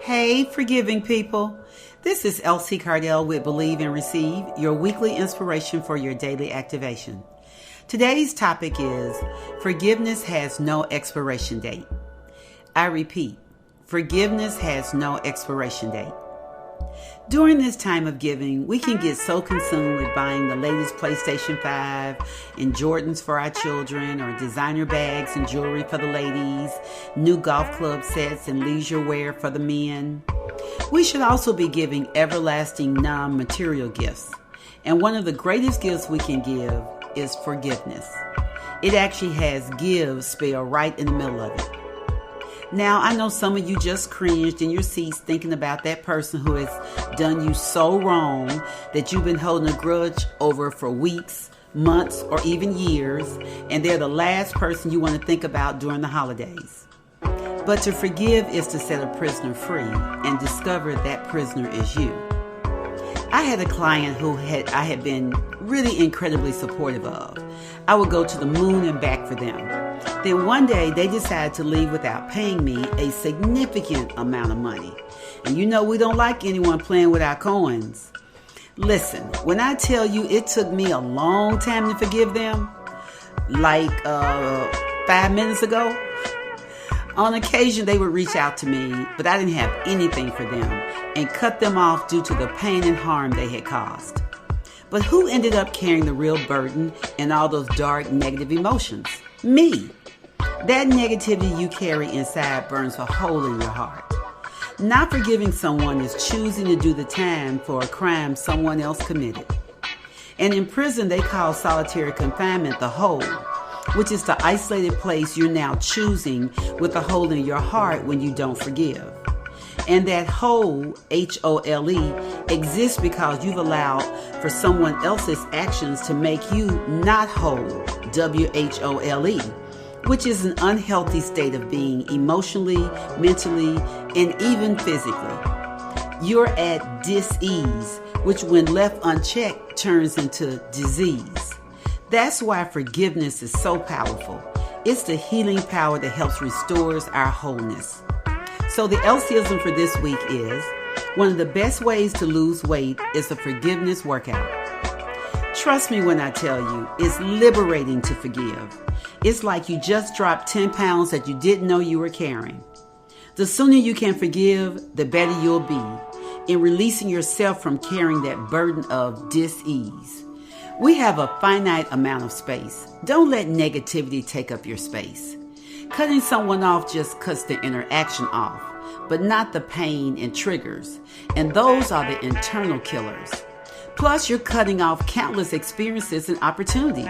Hey, forgiving people. This is Elsie Cardell with Believe and Receive, your weekly inspiration for your daily activation. Today's topic is forgiveness has no expiration date. I repeat, forgiveness has no expiration date. During this time of giving, we can get so consumed with buying the latest PlayStation 5 and Jordans for our children, or designer bags and jewelry for the ladies, new golf club sets and leisure wear for the men. We should also be giving everlasting non-material gifts. And one of the greatest gifts we can give is forgiveness. It actually has give spelled right in the middle of it. Now, I know some of you just cringed in your seats thinking about that person who has done you so wrong that you've been holding a grudge over for weeks, months, or even years, and they're the last person you want to think about during the holidays. But to forgive is to set a prisoner free and discover that prisoner is you. I had a client who I had been really incredibly supportive of. I would go to the moon and back for them. Then one day they decided to leave without paying me a significant amount of money. And you know we don't like anyone playing with our coins. Listen, when I tell you it took me a long time to forgive them, like 5 minutes ago, on occasion they would reach out to me, but I didn't have anything for them and cut them off due to the pain and harm they had caused. But who ended up carrying the real burden and all those dark, negative emotions? Me. That negativity you carry inside burns a hole in your heart. Not forgiving someone is choosing to do the time for a crime someone else committed. And in prison, they call solitary confinement the hole, which is the isolated place you're now choosing with a hole in your heart when you don't forgive. And that hole, H-O-L-E, exists because you've allowed for someone else's actions to make you not whole, W-H-O-L-E, which is an unhealthy state of being emotionally, mentally, and even physically. You're at dis-ease, which when left unchecked turns into disease. That's why forgiveness is so powerful. It's the healing power that helps restores our wholeness. So the Elsieism for this week is, one of the best ways to lose weight is a forgiveness workout. Trust me when I tell you, it's liberating to forgive. It's like you just dropped 10 pounds that you didn't know you were carrying. The sooner you can forgive, the better you'll be in releasing yourself from carrying that burden of dis-ease. We have a finite amount of space. Don't let negativity take up your space. Cutting someone off just cuts the interaction off, but not the pain and triggers. And those are the internal killers. Plus, you're cutting off countless experiences and opportunities,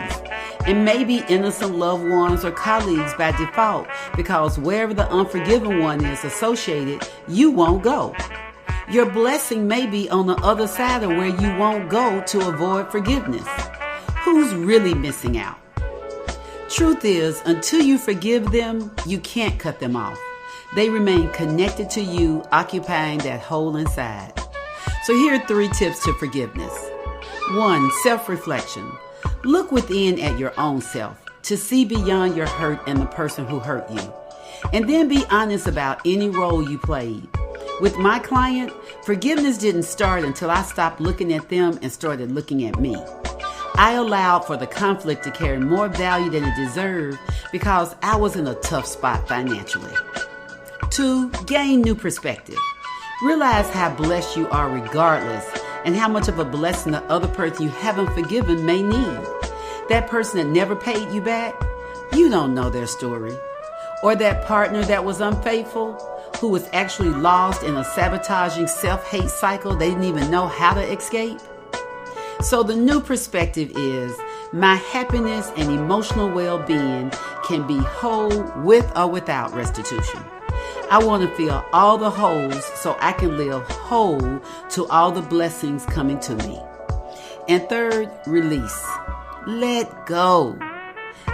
and maybe innocent loved ones or colleagues by default, because wherever the unforgiven one is associated, you won't go. Your blessing may be on the other side of where you won't go to avoid forgiveness. Who's really missing out? Truth is, until you forgive them, you can't cut them off. They remain connected to you, occupying that hole inside. So here are 3 tips to forgiveness. 1, self-reflection. Look within at your own self to see beyond your hurt and the person who hurt you. And then be honest about any role you played. With my client, forgiveness didn't start until I stopped looking at them and started looking at me. I allowed for the conflict to carry more value than it deserved because I was in a tough spot financially. 2, gain new perspective. Realize how blessed you are regardless, and how much of a blessing the other person you haven't forgiven may need. That person that never paid you back, you don't know their story. Or that partner that was unfaithful, who was actually lost in a sabotaging self-hate cycle they didn't even know how to escape. So the new perspective is, my happiness and emotional well-being can be whole with or without restitution. I want to feel all the holes so I can live whole to all the blessings coming to me. And 3rd, release. Let go.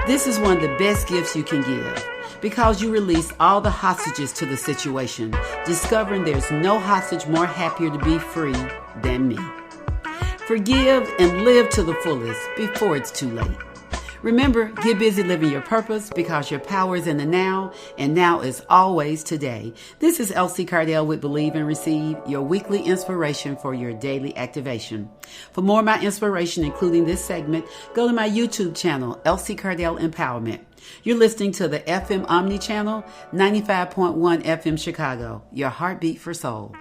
This is one of the best gifts you can give because you release all the hostages to the situation, discovering there's no hostage more happier to be free than me. Forgive and live to the fullest before it's too late. Remember, get busy living your purpose because your power is in the now, and now is always today. This is Elsie Cardell with Believe and Receive, your weekly inspiration for your daily activation. For more of my inspiration, including this segment, go to my YouTube channel, Elsie Cardell Empowerment. You're listening to the FM Omni channel, 95.1 FM Chicago, your heartbeat for soul.